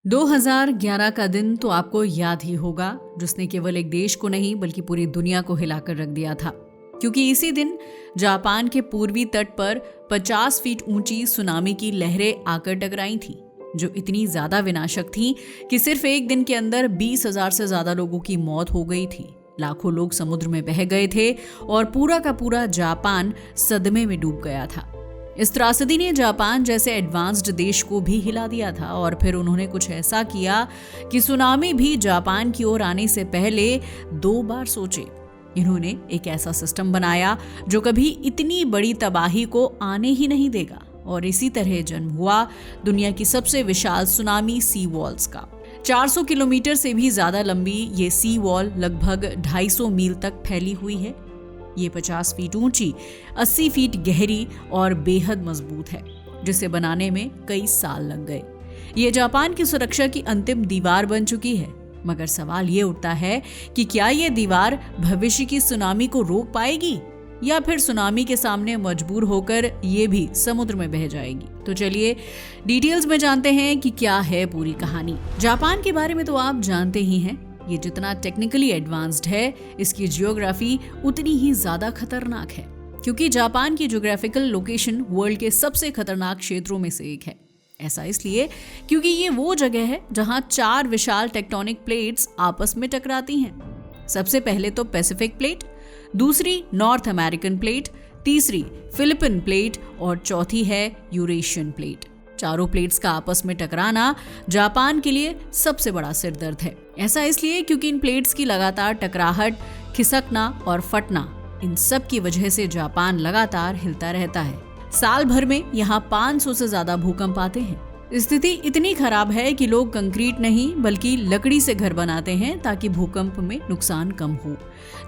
2011 का दिन तो आपको याद ही होगा, जिसने केवल एक देश को नहीं बल्कि पूरी दुनिया को हिलाकर रख दिया था। क्योंकि इसी दिन जापान के पूर्वी तट पर 50 फीट ऊंची सुनामी की लहरें आकर टकराई थीं, जो इतनी ज्यादा विनाशक थीं कि सिर्फ एक दिन के अंदर 20,000 से ज्यादा लोगों की मौत हो गई थी। लाखों लोग समुद्र में बह गए थे और पूरा का पूरा जापान सदमे में डूब गया था। इस त्रासदी ने जापान जैसे एडवांस्ड देश को भी हिला दिया था और फिर उन्होंने कुछ ऐसा किया कि सुनामी भी जापान की ओर आने से पहले 2 बार सोचे। इन्होंने एक ऐसा सिस्टम बनाया जो कभी इतनी बड़ी तबाही को आने ही नहीं देगा, और इसी तरह जन्म हुआ दुनिया की सबसे विशाल सुनामी सी वॉल्स का। 400 किलोमीटर से भी ज्यादा लंबी ये सी वॉल लगभग 250 मील तक फैली हुई है। ये 50 फीट ऊंची, 80 फीट गहरी और बेहद मजबूत है, जिसे बनाने में कई साल लग गए। ये जापान की सुरक्षा की अंतिम दीवार बन चुकी है। मगर सवाल ये उठता है कि क्या ये दीवार भविष्य की सुनामी को रोक पाएगी, या फिर सुनामी के सामने मजबूर होकर ये भी समुद्र में बह जाएगी। तो चलिए डिटेल्स में जानते हैं कि क्या है पूरी कहानी। जापान के बारे में तो आप जानते ही हैं, ये जितना टेक्निकली एडवांस्ड है, इसकी जियोग्राफी उतनी ही ज्यादा खतरनाक है। क्योंकि जापान की जियोग्राफिकल लोकेशन वर्ल्ड के सबसे खतरनाक क्षेत्रों में से एक है। ऐसा इसलिए क्योंकि ये वो जगह है जहां 4 विशाल टेक्टोनिक प्लेट्स आपस में टकराती हैं। सबसे पहले तो पैसिफिक प्लेट, दूसरी नॉर्थ अमेरिकन प्लेट, तीसरी फिलिपिन प्लेट और चौथी है यूरेशियन प्लेट। चारों प्लेट्स का आपस में टकराना जापान के लिए सबसे बड़ा सिरदर्द है। ऐसा इसलिए क्योंकि इन प्लेट्स की लगातार टकराहट, खिसकना और फटना, इन सब की वजह से जापान लगातार हिलता रहता है। साल भर में यहाँ 500 से ज्यादा भूकंप आते हैं। स्थिति इतनी खराब है कि लोग कंक्रीट नहीं बल्कि लकड़ी से घर बनाते हैं ताकि भूकंप में नुकसान कम हो।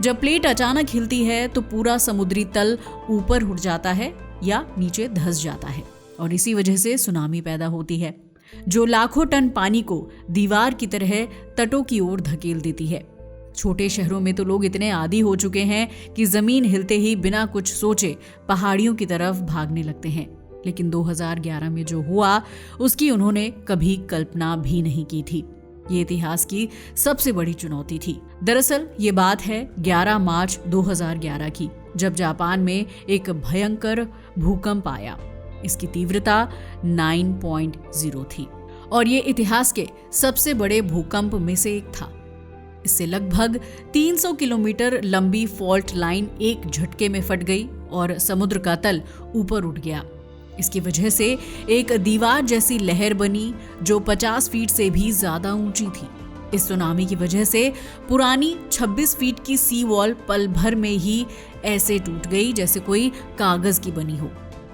जब प्लेट अचानक हिलती है तो पूरा समुद्री तल ऊपर उठ जाता है या नीचे धंस जाता है, और इसी वजह से सुनामी पैदा होती है, जो लाखों टन पानी को दीवार की तरह तटों की ओर धकेल देती है। छोटे शहरों में तो लोग इतने आदी हो चुके हैं कि जमीन हिलते ही बिना कुछ सोचे पहाड़ियों की तरफ भागने लगते हैं। लेकिन 2011 में जो हुआ उसकी उन्होंने कभी कल्पना भी नहीं की थी। ये इतिहास की सबसे बड़ी चुनौती थी। दरअसल ये बात है 11 मार्च 2011 की, जब जापान में एक भयंकर भूकंप आया। इसकी तीव्रता 9.0 थी और ये इतिहास के सबसे बड़े भूकंप में से एक था। इससे लगभग 300 किलोमीटर लंबी फॉल्ट लाइन एक झटके में फट गई और समुद्र का तल ऊपर उठ गया। इसकी वजह से एक दीवार जैसी लहर बनी जो 50 फीट से भी ज्यादा ऊंची थी। इस सुनामी की वजह से पुरानी 26 फीट की सी वॉल पल भर में ही ऐसे टूट गई जैसे कोई कागज की बनी हो।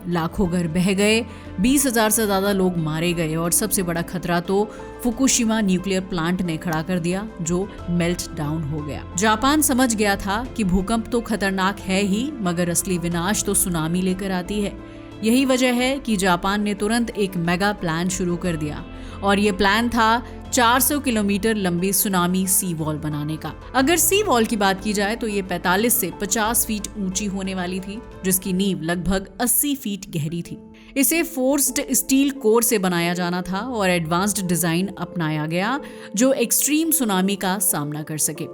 लाखों घर बह गए, 20,000 से ज्यादा लोग मारे गए, और सबसे बड़ा खतरा तो फुकुशिमा न्यूक्लियर प्लांट ने खड़ा कर दिया, जो मेल्ट डाउन हो गया। जापान समझ गया था कि भूकंप तो खतरनाक है ही, मगर असली विनाश तो सुनामी लेकर आती है। यही वजह है कि जापान ने तुरंत एक मेगा प्लान शुरू कर दिया, और ये प्लान था 400 किलोमीटर लंबी सुनामी सी वॉल बनाने का। अगर सी वॉल की बात की जाए तो ये 45 से 50 फीट ऊंची होने वाली थी, जिसकी नींव लगभग 80 फीट गहरी थी। इसे फोर्स्ड स्टील कोर से बनाया जाना था और एडवांस्ड डिजाइन अपनाया गया जो एक्सट्रीम सुनामी का सामना कर सके।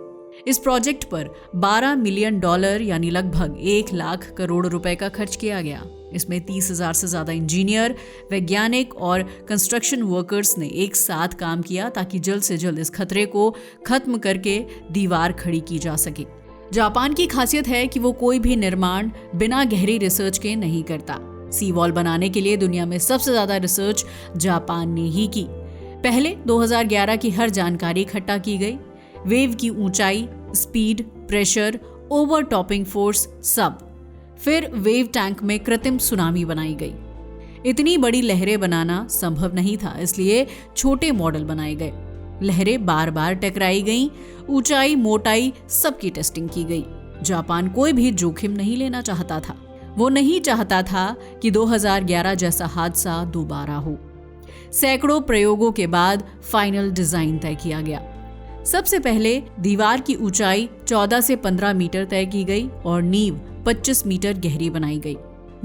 इस प्रोजेक्ट पर $12 मिलियन यानी लगभग 1 लाख करोड़ रुपए का खर्च किया गया। इसमें 30,000 से ज्यादा इंजीनियर, वैज्ञानिक और कंस्ट्रक्शन वर्कर्स ने एक साथ काम किया ताकि जल्द से जल्द इस खतरे को खत्म करके दीवार खड़ी की जा सके। जापान की खासियत है कि वो कोई भी निर्माण बिना गहरी रिसर्च के नहीं करता। सी वॉल बनाने के लिए दुनिया में सबसे ज्यादा रिसर्च जापान ने ही की। पहले 2011 की हर जानकारी इकट्ठा की गई, वेव की ऊंचाई, speed, pressure, over topping force, सब। फिर वेव टैंक में कृत्रिम सुनामी बनाई गई। इतनी बड़ी लहरें बनाना संभव नहीं था, इसलिए छोटे मॉडल बनाए गए। लहरें बार बार टकराई गईं, ऊंचाई, मोटाई सबकी टेस्टिंग की गई। जापान कोई भी जोखिम नहीं लेना चाहता था। वो नहीं चाहता था कि 2011 जैसा हादसा दोबारा हो। सैकड़ों प्रयोगों के बाद फाइनल डिजाइन तय किया गया। सबसे पहले दीवार की ऊंचाई 14 से 15 मीटर तय की गई और नींव 25 मीटर गहरी बनाई गई।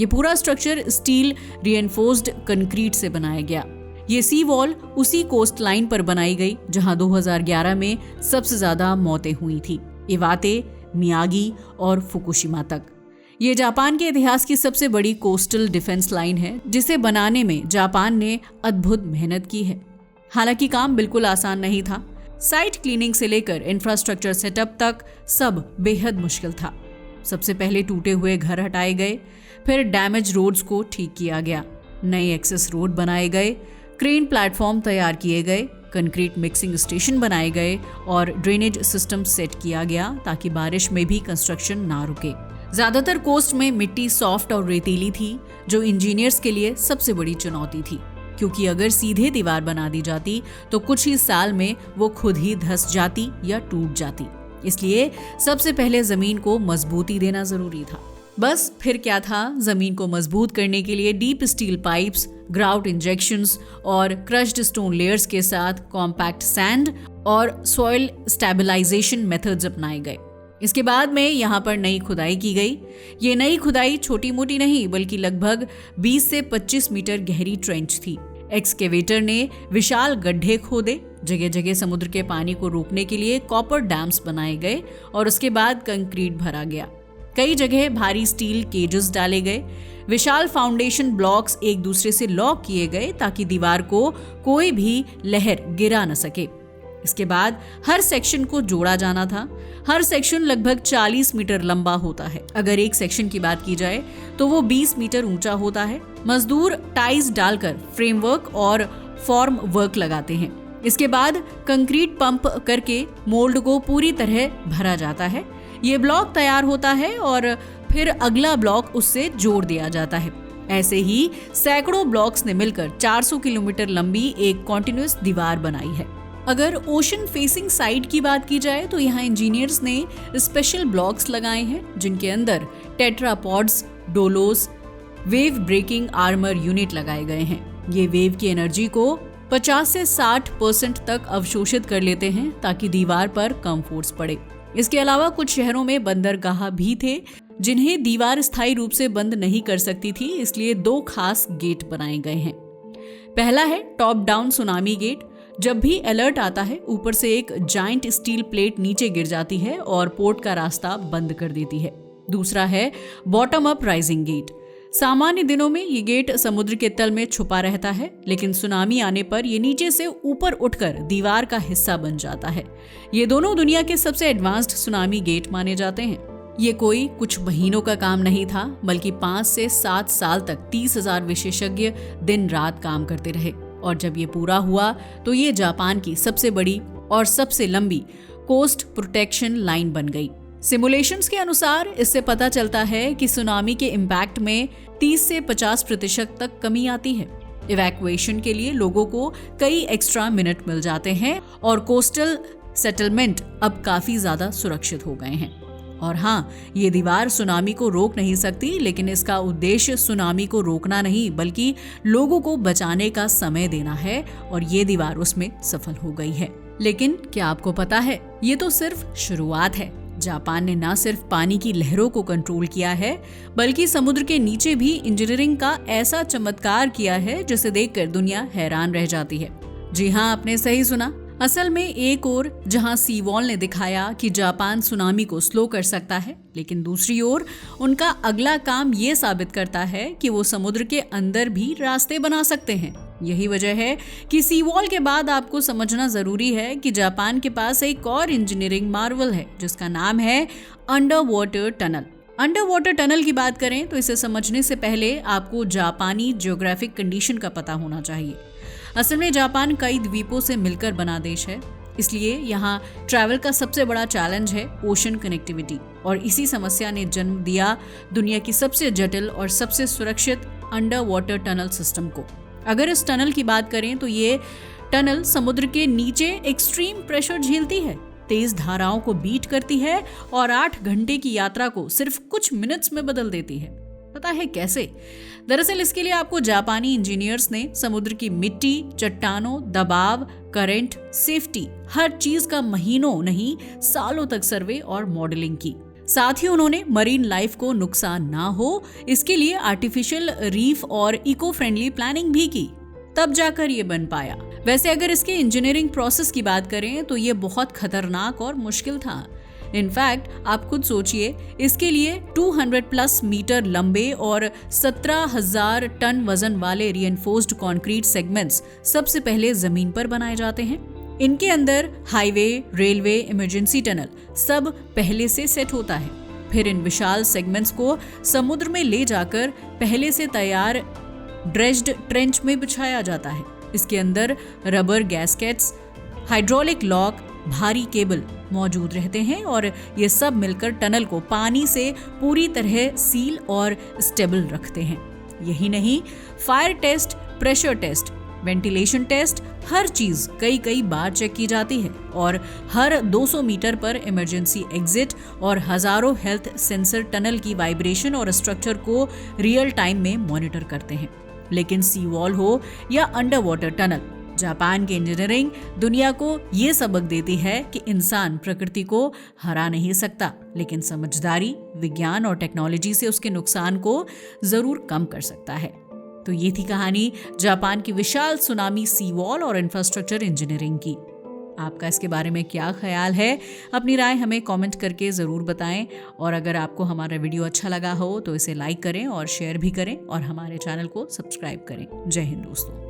ये पूरा स्ट्रक्चर स्टील रिएनफोर्स्ड कंक्रीट से बनाया गया। ये सी वॉल उसी कोस्ट लाइन पर बनाई गई जहां 2011 में सबसे ज्यादा मौतें हुई थी, इवाते, मियागी और फुकुशिमा तक। ये जापान के इतिहास की सबसे बड़ी कोस्टल डिफेंस लाइन है, जिसे बनाने में जापान ने अद्भुत मेहनत की है। हालांकि काम बिल्कुल आसान नहीं था। साइट क्लीनिंग से लेकर इंफ्रास्ट्रक्चर सेटअप तक सब बेहद मुश्किल था। सबसे पहले टूटे हुए घर हटाए गए, फिर डैमेज रोड्स को ठीक किया गया, नए एक्सेस रोड बनाए गए, क्रेन प्लेटफॉर्म तैयार किए गए, कंक्रीट मिक्सिंग स्टेशन बनाए गए और ड्रेनेज सिस्टम सेट किया गया ताकि बारिश में भी कंस्ट्रक्शन ना रुके। ज्यादातर कोस्ट में मिट्टी सॉफ्ट और रेतीली थी, जो इंजीनियर्स के लिए सबसे बड़ी चुनौती थी, क्योंकि अगर सीधे दीवार बना दी जाती तो कुछ ही साल में वो खुद ही धंस जाती या टूट जाती। इसलिए सबसे पहले जमीन को मजबूती देना जरूरी था। बस फिर क्या था, जमीन को मजबूत करने के लिए deep steel pipes, grout injections और क्रश्ड स्टोन लेयर्स के साथ कॉम्पैक्ट सैंड और सॉइल स्टेबलाइजेशन मेथड्स अपनाए गए। इसके बाद में यहाँ पर नई खुदाई की गई। ये नई खुदाई छोटी मोटी नहीं बल्कि लगभग 20 से 25 मीटर गहरी ट्रेंच थी। एक्सकेवेटर ने विशाल गड्ढे खोदे, जगह जगह समुद्र के पानी को रोकने के लिए कॉपर डैम्स बनाए गए और उसके बाद कंक्रीट भरा गया। कई जगह भारी स्टील केजेस डाले गए। विशाल फाउंडेशन ब्लॉक्स एक दूसरे से लॉक किए गए ताकि दीवार को कोई भी लहर गिरा न सके। इसके बाद हर सेक्शन को जोड़ा जाना था। हर सेक्शन लगभग 40 मीटर लंबा होता है। अगर एक सेक्शन की बात की जाए तो वो 20 मीटर ऊंचा होता है। मजदूर टाइल्स डालकर फ्रेमवर्क और फॉर्म वर्क लगाते हैं। इसके बाद कंक्रीट पंप करके मोल्ड को पूरी तरह भरा जाता है। ये ब्लॉक तैयार होता है और फिर अगला ब्लॉक उससे जोड़ दिया जाता है। ऐसे ही सैकड़ों ब्लॉक्स ने मिलकर 400 किलोमीटर लंबी एक कॉन्टिन्यूअस दीवार बनाई है। अगर ओशन फेसिंग साइड की बात की जाए तो यहाँ इंजीनियर्स ने स्पेशल ब्लॉक्स लगाए हैं, जिनके अंदर tetrapods, dolos, wave breaking armour unit लगाए गए हैं। ये वेव की एनर्जी को 50 से 60% तक अवशोषित कर लेते हैं ताकि दीवार पर कम फोर्स पड़े। इसके अलावा कुछ शहरों में बंदरगाह भी थे, जिन्हें दीवार स्थायी रूप से बंद नहीं कर सकती थी, इसलिए 2 खास गेट बनाए गए हैं। पहला है टॉप डाउन सुनामी गेट। जब भी अलर्ट आता है, ऊपर से एक जाइंट स्टील प्लेट नीचे गिर जाती है और पोर्ट का रास्ता बंद कर देती है। दूसरा है बॉटम अप राइजिंग गेट। सामान्य दिनों में ये गेट समुद्र के तल में छुपा रहता है, लेकिन सुनामी आने पर ये नीचे से ऊपर उठकर दीवार का हिस्सा बन जाता है। ये दोनों दुनिया के सबसे एडवांस्ड सुनामी गेट माने जाते हैं। ये कोई कुछ महीनों का काम नहीं था, बल्कि 5 से 7 साल तक 30,000 विशेषज्ञ दिन रात काम करते रहे। और जब ये पूरा हुआ तो ये जापान की सबसे बड़ी और सबसे लंबी कोस्ट प्रोटेक्शन लाइन बन गई। सिमुलेशंस के अनुसार इससे पता चलता है कि सुनामी के इम्पैक्ट में 30 से 50% तक कमी आती है। इवैक्यूएशन के लिए लोगों को कई एक्स्ट्रा मिनट मिल जाते हैं और कोस्टल सेटलमेंट अब काफी ज्यादा सुरक्षित हो गए हैं। और हाँ, ये दीवार सुनामी को रोक नहीं सकती, लेकिन इसका उद्देश्य सुनामी को रोकना नहीं बल्कि लोगों को बचाने का समय देना है, और ये दीवार उसमें सफल हो गई है। लेकिन क्या आपको पता है, ये तो सिर्फ शुरुआत है। जापान ने न सिर्फ पानी की लहरों को कंट्रोल किया है, बल्कि समुद्र के नीचे भी इंजीनियरिंग का ऐसा चमत्कार किया है जिसे देखकर दुनिया हैरान रह जाती है। जी हाँ, आपने सही सुना। असल में एक ओर जहां सी वॉल ने दिखाया कि जापान सुनामी को स्लो कर सकता है, लेकिन दूसरी ओर उनका अगला काम ये साबित करता है कि वो समुद्र के अंदर भी रास्ते बना सकते हैं। यही वजह है कि सी वॉल के बाद आपको समझना जरूरी है कि जापान के पास एक और इंजीनियरिंग मार्वल है, जिसका नाम है under water tunnel. Under water tunnel की बात करें तो इसे समझने से पहले आपको जापानी जियोग्राफिक कंडीशन का पता होना चाहिए। असल में जापान कई द्वीपों से मिलकर बना देश है, इसलिए यहाँ ट्रैवल का सबसे बड़ा चैलेंज है ओशन कनेक्टिविटी, और इसी समस्या ने जन्म दिया दुनिया की सबसे जटिल और सबसे सुरक्षित अंडर वाटर टनल सिस्टम को। अगर इस टनल की बात करें तो ये टनल समुद्र के नीचे एक्सट्रीम प्रेशर झेलती है, तेज धाराओं को बीट करती है और 8 घंटे की यात्रा को सिर्फ कुछ मिनट्स में बदल देती है। पता है कैसे? दरअसल इसके लिए आपको जापानी इंजीनियर्स ने समुद्र की मिट्टी, चट्टानों, दबाव, करंट, सेफ्टी, हर चीज का महीनों नहीं सालों तक सर्वे और मॉडलिंग की। साथ ही उन्होंने मरीन लाइफ को नुकसान ना हो, इसके लिए आर्टिफिशियल रीफ और इको फ्रेंडली प्लानिंग भी की। तब जाकर ये बन पाया। वैसे अगर इसके इंजीनियरिंग प्रोसेस की बात करें तो ये बहुत खतरनाक और मुश्किल था। इनफैक्ट आप खुद सोचिए, इसके लिए 200+ मीटर लंबे और 17,000 टन वजन वाले रीइंफोर्स्ड कंक्रीट सेगमेंट्स सबसे पहले जमीन पर बनाए जाते हैं। इनके अंदर हाईवे, रेलवे, इमरजेंसी टनल सब पहले से सेट होता है। फिर इन विशाल सेगमेंट्स को समुद्र में ले जाकर पहले से तैयार ड्रेज्ड ट्रेंच में बिछाया जाता है। इसके अंदर रबर गैस्केट्स, हाइड्रोलिक लॉक, भारी केबल मौजूद रहते हैं और ये सब मिलकर टनल को पानी से पूरी तरह सील और स्टेबल रखते हैं। यही नहीं, fire test, pressure test, ventilation test, हर चीज कई बार चेक की जाती है और हर 200 मीटर पर इमरजेंसी एग्जिट और हजारों हेल्थ सेंसर टनल की वाइब्रेशन और स्ट्रक्चर को रियल टाइम में मॉनिटर करते हैं। लेकिन सी वॉल हो या अंडर वाटर टनल, जापान की इंजीनियरिंग दुनिया को ये सबक देती है कि इंसान प्रकृति को हरा नहीं सकता, लेकिन समझदारी, विज्ञान और टेक्नोलॉजी से उसके नुकसान को जरूर कम कर सकता है। तो ये थी कहानी जापान की विशाल सुनामी सी वॉल और इंफ्रास्ट्रक्चर इंजीनियरिंग की। आपका इसके बारे में क्या ख्याल है? अपनी राय हमें कमेंट करके ज़रूर बताएं और अगर आपको हमारा वीडियो अच्छा लगा हो तो इसे लाइक करें और शेयर भी करें और हमारे चैनल को सब्सक्राइब करें। जय हिंद दोस्तों।